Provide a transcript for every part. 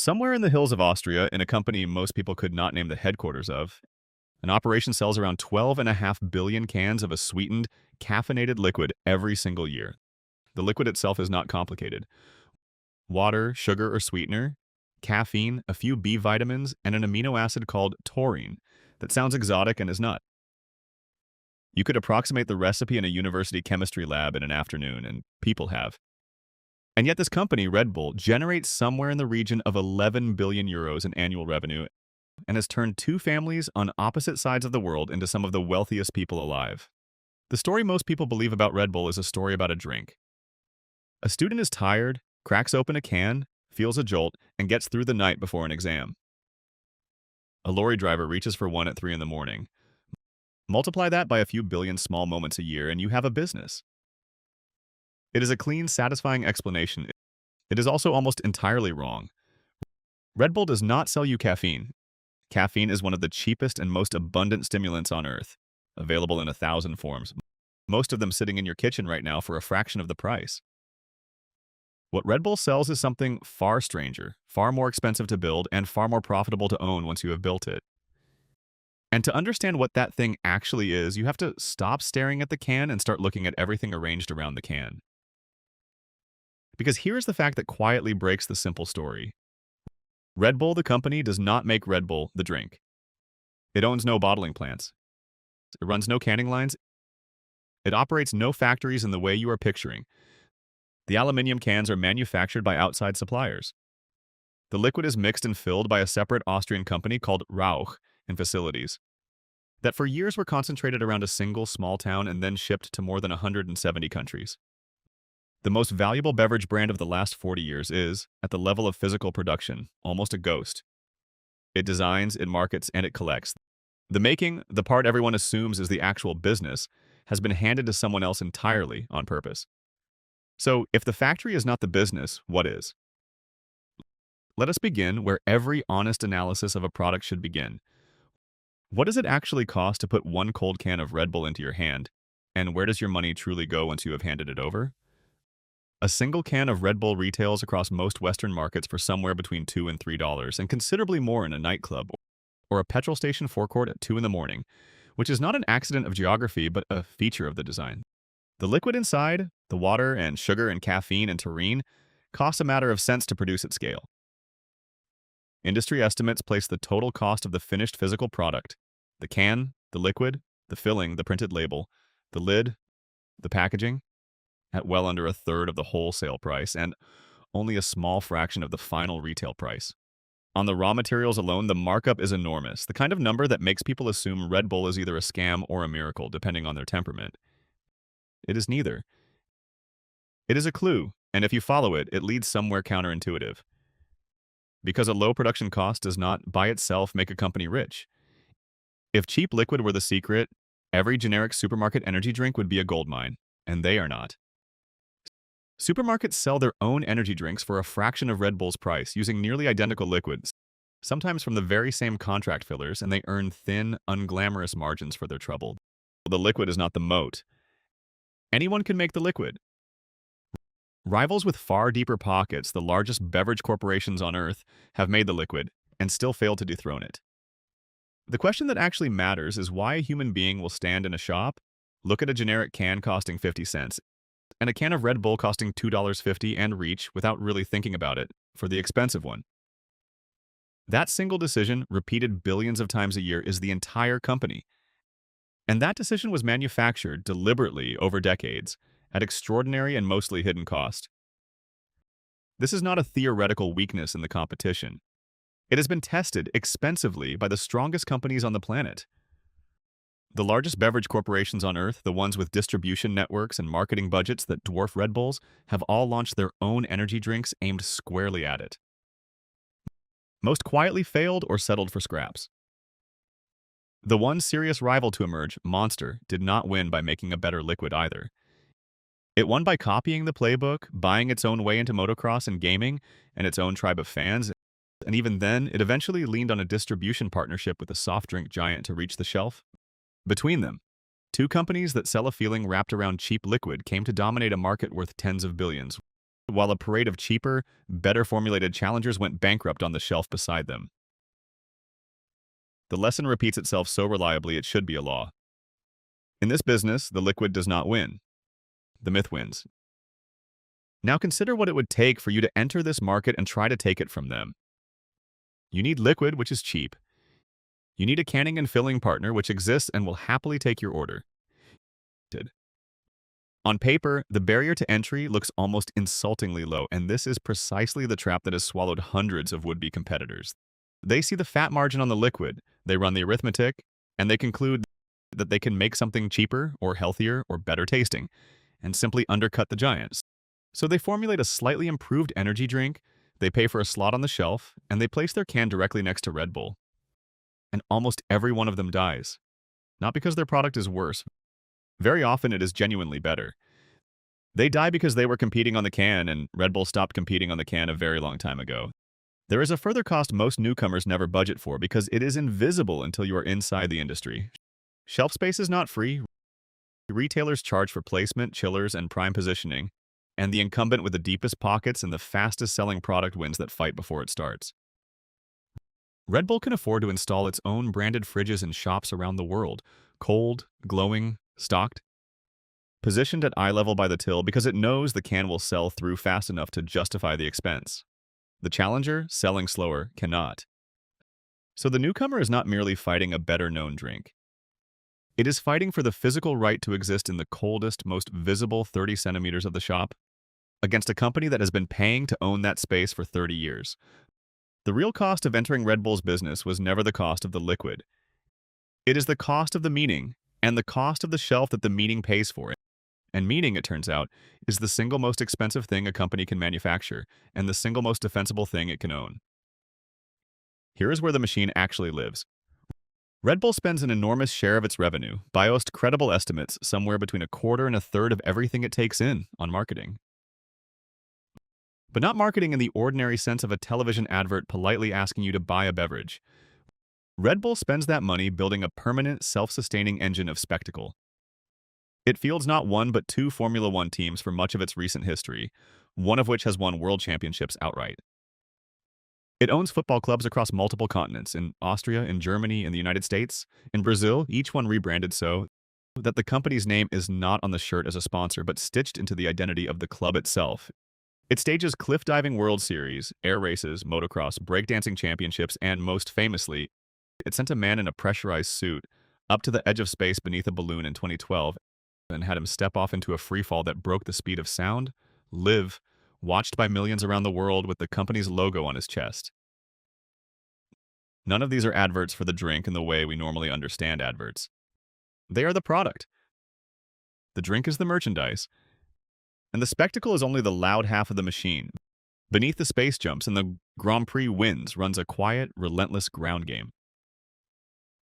Somewhere in the hills of Austria, in a company most people could not name the headquarters of, an operation sells around 12.5 billion cans of a sweetened, caffeinated liquid every single year. The liquid itself is not complicated. Water, sugar or sweetener, caffeine, a few B vitamins, and an amino acid called taurine. That sounds exotic and is not. You could approximate the recipe in a university chemistry lab in an afternoon, and people have. And yet this company, Red Bull, generates somewhere in the region of 11 billion euros in annual revenue and has turned two families on opposite sides of the world into some of the wealthiest people alive. The story most people believe about Red Bull is a story about a drink. A student is tired, cracks open a can, feels a jolt, and gets through the night before an exam. A lorry driver reaches for one at 3 in the morning. Multiply that by a few billion small moments a year and you have a business. It is a clean, satisfying explanation. It is also almost entirely wrong. Red Bull does not sell you caffeine. Caffeine is one of the cheapest and most abundant stimulants on Earth, available in 1,000 forms, most of them sitting in your kitchen right now for a fraction of the price. What Red Bull sells is something far stranger, far more expensive to build, and far more profitable to own once you have built it. And to understand what that thing actually is, you have to stop staring at the can and start looking at everything arranged around the can. Because here's the fact that quietly breaks the simple story. Red Bull, the company, does not make Red Bull, the drink. It owns no bottling plants. It runs no canning lines. It operates no factories in the way you are picturing. The aluminum cans are manufactured by outside suppliers. The liquid is mixed and filled by a separate Austrian company called Rauch in facilities that for years were concentrated around a single small town and then shipped to more than 170 countries. The most valuable beverage brand of the last 40 years is, at the level of physical production, almost a ghost. It designs, it markets, and it collects. The making, the part everyone assumes is the actual business, has been handed to someone else entirely on purpose. So, if the factory is not the business, what is? Let us begin where every honest analysis of a product should begin. What does it actually cost to put one cold can of Red Bull into your hand? And where does your money truly go once you have handed it over? A single can of Red Bull retails across most Western markets for somewhere between $2 and $3, and considerably more in a nightclub or a petrol station forecourt at 2 in the morning, which is not an accident of geography, but a feature of the design. The liquid inside, the water and sugar and caffeine and taurine, costs a matter of cents to produce at scale. Industry estimates place the total cost of the finished physical product, the can, the liquid, the filling, the printed label, the lid, the packaging, at well under a third of the wholesale price and only a small fraction of the final retail price. On the raw materials alone, the markup is enormous, the kind of number that makes people assume Red Bull is either a scam or a miracle, depending on their temperament. It is neither. It is a clue, and if you follow it, it leads somewhere counterintuitive. Because a low production cost does not, by itself, make a company rich. If cheap liquid were the secret, every generic supermarket energy drink would be a goldmine, and they are not. Supermarkets sell their own energy drinks for a fraction of Red Bull's price using nearly identical liquids, sometimes from the very same contract fillers, and they earn thin, unglamorous margins for their trouble. The liquid is not the moat. Anyone can make the liquid. Rivals with far deeper pockets, the largest beverage corporations on Earth, have made the liquid and still failed to dethrone it. The question that actually matters is why a human being will stand in a shop, look at a generic can costing 50 cents, and a can of Red Bull costing $2.50 and reach, without really thinking about it, for the expensive one. That single decision, repeated billions of times a year, is the entire company. And that decision was manufactured deliberately over decades, at extraordinary and mostly hidden cost. This is not a theoretical weakness in the competition. It has been tested expensively by the strongest companies on the planet. The largest beverage corporations on Earth, the ones with distribution networks and marketing budgets that dwarf Red Bull's, have all launched their own energy drinks aimed squarely at it. Most quietly failed or settled for scraps. The one serious rival to emerge, Monster, did not win by making a better liquid either. It won by copying the playbook, buying its own way into motocross and gaming, and its own tribe of fans, and even then, it eventually leaned on a distribution partnership with a soft drink giant to reach the shelf. Between them, two companies that sell a feeling wrapped around cheap liquid came to dominate a market worth tens of billions. while a parade of cheaper, better formulated challengers went bankrupt on the shelf beside them. The lesson repeats itself so reliably it should be a law. In this business, the liquid does not win. The myth wins. Now consider what it would take for you to enter this market and try to take it from them. You need liquid, which is cheap. You need a canning and filling partner, which exists and will happily take your order. On paper, the barrier to entry looks almost insultingly low, and this is precisely the trap that has swallowed hundreds of would-be competitors. They see the fat margin on the liquid, they run the arithmetic, and they conclude that they can make something cheaper or healthier or better tasting, and simply undercut the giants. So they formulate a slightly improved energy drink, they pay for a slot on the shelf, and they place their can directly next to Red Bull. And almost every one of them dies. Not because their product is worse. Very often it is genuinely better. They die because they were competing on the can, and Red Bull stopped competing on the can a very long time ago. There is a further cost most newcomers never budget for because it is invisible until you are inside the industry. Shelf space is not free. Retailers charge for placement, chillers, and prime positioning, and the incumbent with the deepest pockets and the fastest selling product wins that fight before it starts. Red Bull can afford to install its own branded fridges in shops around the world, cold, glowing, stocked, positioned at eye level by the till because it knows the can will sell through fast enough to justify the expense. The challenger, selling slower, cannot. So the newcomer is not merely fighting a better-known drink. It is fighting for the physical right to exist in the coldest, most visible 30 centimeters of the shop against a company that has been paying to own that space for 30 years. The real cost of entering Red Bull's business was never the cost of the liquid. It is the cost of the meeting and the cost of the shelf that the meeting pays for it. And meaning, it turns out, is the single most expensive thing a company can manufacture and the single most defensible thing it can own. Here is where the machine actually lives. Red Bull spends an enormous share of its revenue, by most credible estimates, somewhere between a quarter and a third of everything it takes in, on marketing. But not marketing in the ordinary sense of a television advert politely asking you to buy a beverage. Red Bull spends that money building a permanent, self-sustaining engine of spectacle. It fields not one but two Formula One teams for much of its recent history, one of which has won world championships outright. It owns football clubs across multiple continents, in Austria, in Germany, in the United States, in Brazil, each one rebranded so that the company's name is not on the shirt as a sponsor but stitched into the identity of the club itself. It stages cliff diving World Series, air races, motocross, breakdancing championships, and most famously, it sent a man in a pressurized suit up to the edge of space beneath a balloon in 2012 and had him step off into a freefall that broke the speed of sound, live, watched by millions around the world with the company's logo on his chest. None of these are adverts for the drink in the way we normally understand adverts. They are the product. The drink is the merchandise. And the spectacle is only the loud half of the machine. Beneath the space jumps and the Grand Prix wins runs a quiet, relentless ground game.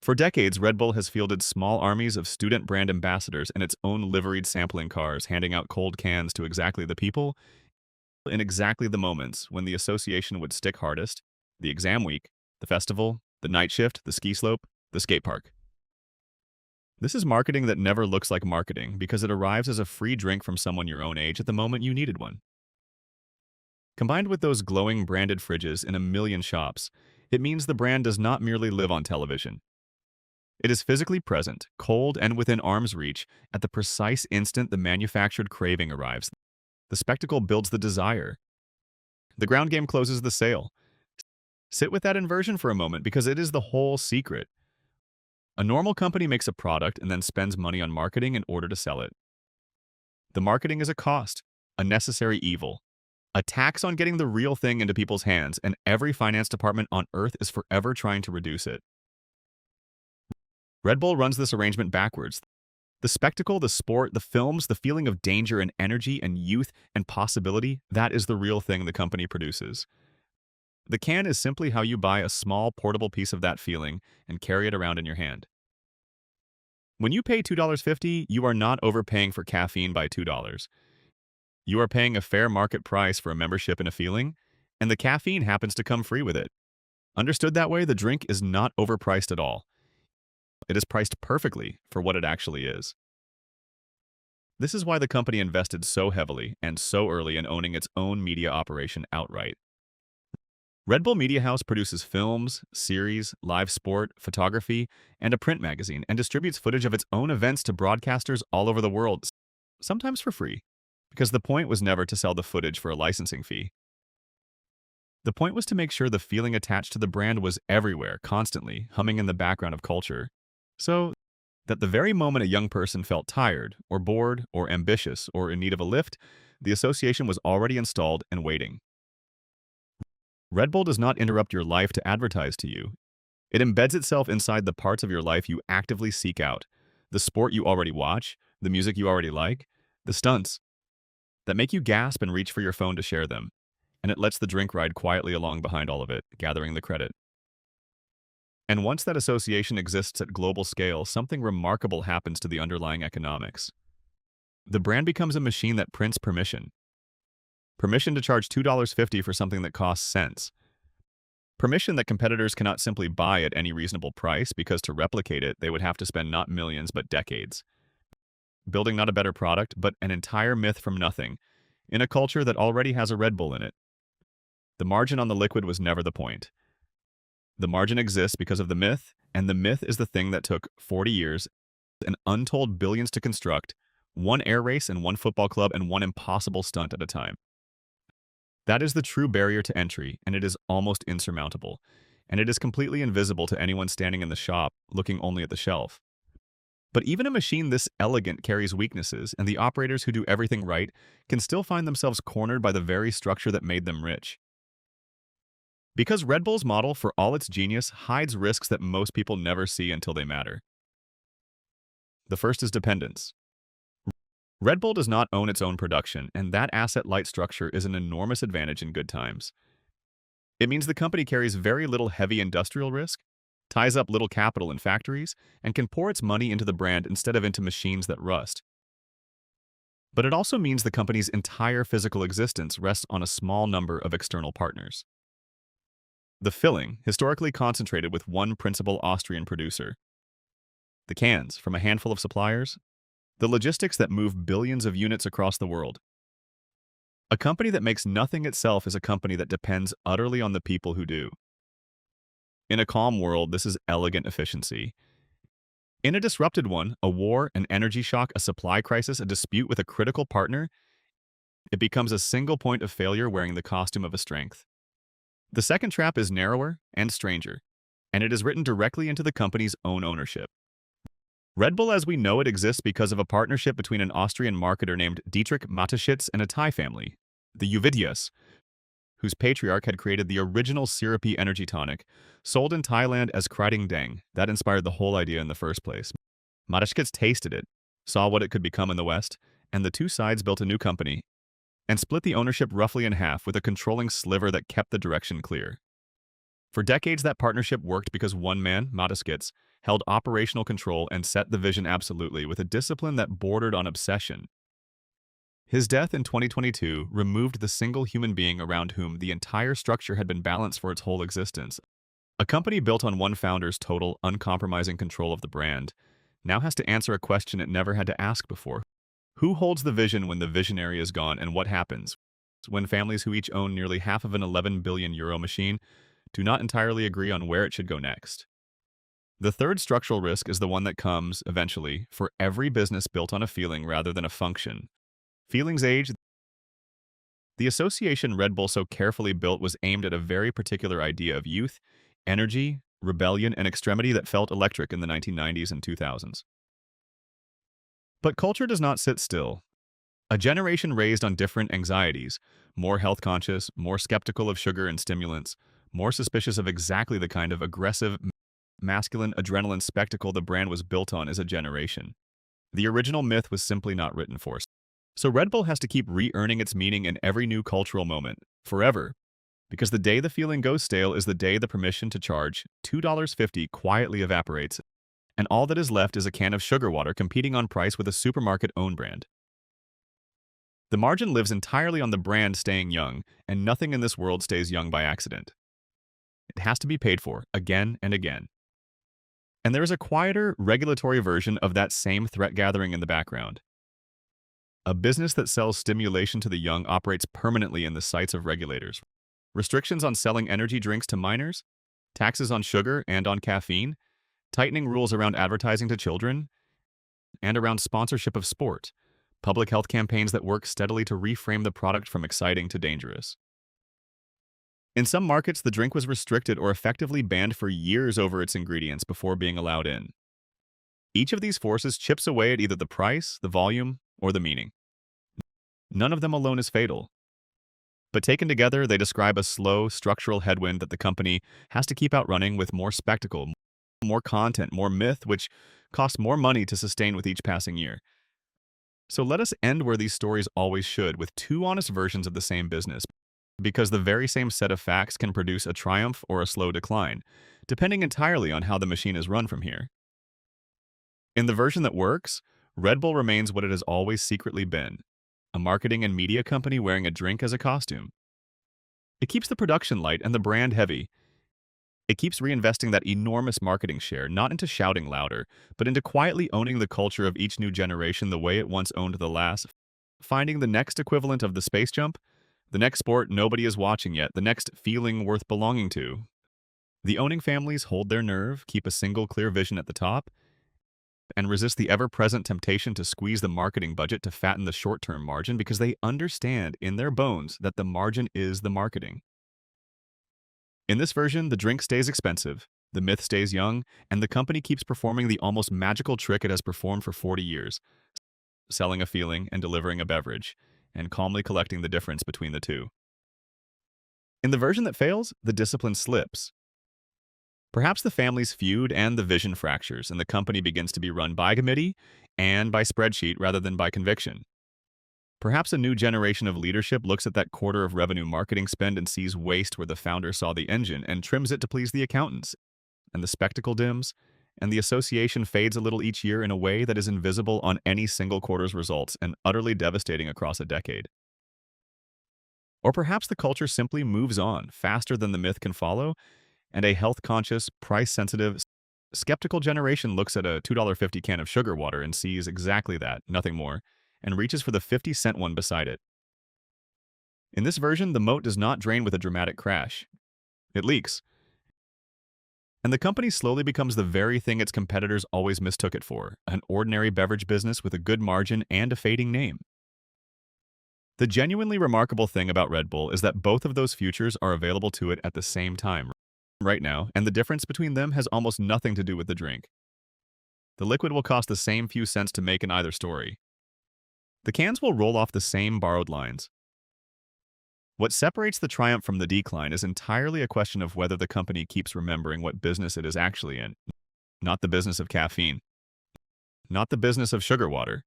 For decades, Red Bull has fielded small armies of student brand ambassadors and its own liveried sampling cars, handing out cold cans to exactly the people in exactly the moments when the association would stick hardest: the exam week, the festival, the night shift, the ski slope, the skate park. This is marketing that never looks like marketing because it arrives as a free drink from someone your own age at the moment you needed one. Combined with those glowing branded fridges in a million shops, it means the brand does not merely live on television. It is physically present, cold and within arm's reach, at the precise instant the manufactured craving arrives. The spectacle builds the desire. The ground game closes the sale. Sit with that inversion for a moment because it is the whole secret. A normal company makes a product and then spends money on marketing in order to sell it. The marketing is a cost, a necessary evil, a tax on getting the real thing into people's hands, and every finance department on earth is forever trying to reduce it. Red Bull runs this arrangement backwards. The spectacle, the sport, the films, the feeling of danger and energy and youth and possibility, that is the real thing the company produces. The can is simply how you buy a small, portable piece of that feeling and carry it around in your hand. When you pay $2.50, you are not overpaying for caffeine by $2. You are paying a fair market price for a membership and a feeling, and the caffeine happens to come free with it. Understood that way, the drink is not overpriced at all. It is priced perfectly for what it actually is. This is why the company invested so heavily and so early in owning its own media operation outright. Red Bull Media House produces films, series, live sport, photography, and a print magazine, and distributes footage of its own events to broadcasters all over the world, sometimes for free, because the point was never to sell the footage for a licensing fee. The point was to make sure the feeling attached to the brand was everywhere, constantly, humming in the background of culture. So that the very moment a young person felt tired, or bored, or ambitious, or in need of a lift, the association was already installed and waiting. Red Bull does not interrupt your life to advertise to you. It embeds itself inside the parts of your life you actively seek out, the sport you already watch, the music you already like, the stunts that make you gasp and reach for your phone to share them, and it lets the drink ride quietly along behind all of it, gathering the credit. And once that association exists at global scale, something remarkable happens to the underlying economics. The brand becomes a machine that prints permission. Permission to charge $2.50 for something that costs cents. Permission that competitors cannot simply buy at any reasonable price because to replicate it, they would have to spend not millions but decades. Building not a better product, but an entire myth from nothing, in a culture that already has a Red Bull in it. The margin on the liquid was never the point. The margin exists because of the myth, and the myth is the thing that took 40 years and untold billions to construct, one air race and one football club and one impossible stunt at a time. That is the true barrier to entry, and it is almost insurmountable, and it is completely invisible to anyone standing in the shop, looking only at the shelf. But even a machine this elegant carries weaknesses, and the operators who do everything right can still find themselves cornered by the very structure that made them rich. Because Red Bull's model, for all its genius, hides risks that most people never see until they matter. The first is dependence. Red Bull does not own its own production, and that asset-light structure is an enormous advantage in good times. It means the company carries very little heavy industrial risk, ties up little capital in factories, and can pour its money into the brand instead of into machines that rust. But it also means the company's entire physical existence rests on a small number of external partners. The filling, historically concentrated with one principal Austrian producer. The cans, from a handful of suppliers. The logistics that move billions of units across the world. A company that makes nothing itself is a company that depends utterly on the people who do. In a calm world, this is elegant efficiency. In a disrupted one, a war, an energy shock, a supply crisis, a dispute with a critical partner, it becomes a single point of failure wearing the costume of a strength. The second trap is narrower and stranger, and it is written directly into the company's own ownership. Red Bull as we know it exists because of a partnership between an Austrian marketer named Dietrich Mateschitz and a Thai family, the Uvidius, whose patriarch had created the original syrupy energy tonic, sold in Thailand as Kriding Deng. That inspired the whole idea in the first place. Mateschitz tasted it, saw what it could become in the West, and the two sides built a new company, and split the ownership roughly in half with a controlling sliver that kept the direction clear. For decades, that partnership worked because one man, Mateschitz, held operational control and set the vision absolutely with a discipline that bordered on obsession. His death in 2022 removed the single human being around whom the entire structure had been balanced for its whole existence. A company built on one founder's total, uncompromising control of the brand now has to answer a question it never had to ask before. Who holds the vision when the visionary is gone, and what happens when families who each own nearly half of an €11 billion machine do not entirely agree on where it should go next? The third structural risk is the one that comes, eventually, for every business built on a feeling rather than a function. Feelings age. The association Red Bull so carefully built was aimed at a very particular idea of youth, energy, rebellion, and extremity that felt electric in the 1990s and 2000s. But culture does not sit still. A generation raised on different anxieties, more health-conscious, more skeptical of sugar and stimulants, more suspicious of exactly the kind of aggressive, masculine adrenaline spectacle the brand was built on, is a generation. The original myth was simply not written for. So Red Bull has to keep re-earning its meaning in every new cultural moment, forever. Because the day the feeling goes stale is the day the permission to charge $2.50 quietly evaporates, and all that is left is a can of sugar water competing on price with a supermarket-owned brand. The margin lives entirely on the brand staying young, and nothing in this world stays young by accident. It has to be paid for, again and again. And there is a quieter, regulatory version of that same threat gathering in the background. A business that sells stimulation to the young operates permanently in the sights of regulators. Restrictions on selling energy drinks to minors, taxes on sugar and on caffeine, tightening rules around advertising to children, and around sponsorship of sport, public health campaigns that work steadily to reframe the product from exciting to dangerous. In some markets, the drink was restricted or effectively banned for years over its ingredients before being allowed in. Each of these forces chips away at either the price, the volume, or the meaning. None of them alone is fatal, but taken together, they describe a slow, structural headwind that the company has to keep outrunning with more spectacle, more content, more myth, which costs more money to sustain with each passing year. So let us end where these stories always should, with two honest versions of the same business, because the very same set of facts can produce a triumph or a slow decline, depending entirely on how the machine is run from here. In the version that works, Red Bull remains what it has always secretly been, a marketing and media company wearing a drink as a costume. It keeps the production light and the brand heavy. It keeps reinvesting that enormous marketing share, not into shouting louder, but into quietly owning the culture of each new generation the way it once owned the last, finding the next equivalent of the space jump, the next sport nobody is watching yet, the next feeling worth belonging to. The owning families hold their nerve, keep a single clear vision at the top, and resist the ever-present temptation to squeeze the marketing budget to fatten the short-term margin because they understand in their bones that the margin is the marketing. In this version, the drink stays expensive, the myth stays young, and the company keeps performing the almost magical trick it has performed for 40 years, selling a feeling and delivering a beverage, and calmly collecting the difference between the two. In the version that fails, the discipline slips. Perhaps the families feud and the vision fractures, and the company begins to be run by committee and by spreadsheet rather than by conviction. Perhaps a new generation of leadership looks at that quarter of revenue marketing spend and sees waste where the founder saw the engine and trims it to please the accountants. And the spectacle dims, and the association fades a little each year in a way that is invisible on any single quarter's results and utterly devastating across a decade. Or perhaps the culture simply moves on faster than the myth can follow, and a health-conscious, price-sensitive, skeptical generation looks at a $2.50 can of sugar water and sees exactly that, nothing more, and reaches for the 50-cent one beside it. In this version, the moat does not drain with a dramatic crash. It leaks. And the company slowly becomes the very thing its competitors always mistook it for, an ordinary beverage business with a good margin and a fading name. The genuinely remarkable thing about Red Bull is that both of those futures are available to it at the same time, right now, and the difference between them has almost nothing to do with the drink. The liquid will cost the same few cents to make in either story. The cans will roll off the same borrowed lines. What separates the triumph from the decline is entirely a question of whether the company keeps remembering what business it is actually in, not the business of caffeine, not the business of sugar water.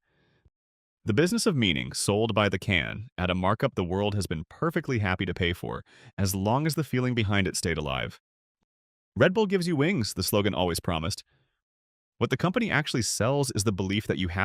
The business of meaning sold by the can at a markup the world has been perfectly happy to pay for, as long as the feeling behind it stayed alive. Red Bull gives you wings, the slogan always promised. What the company actually sells is the belief that you have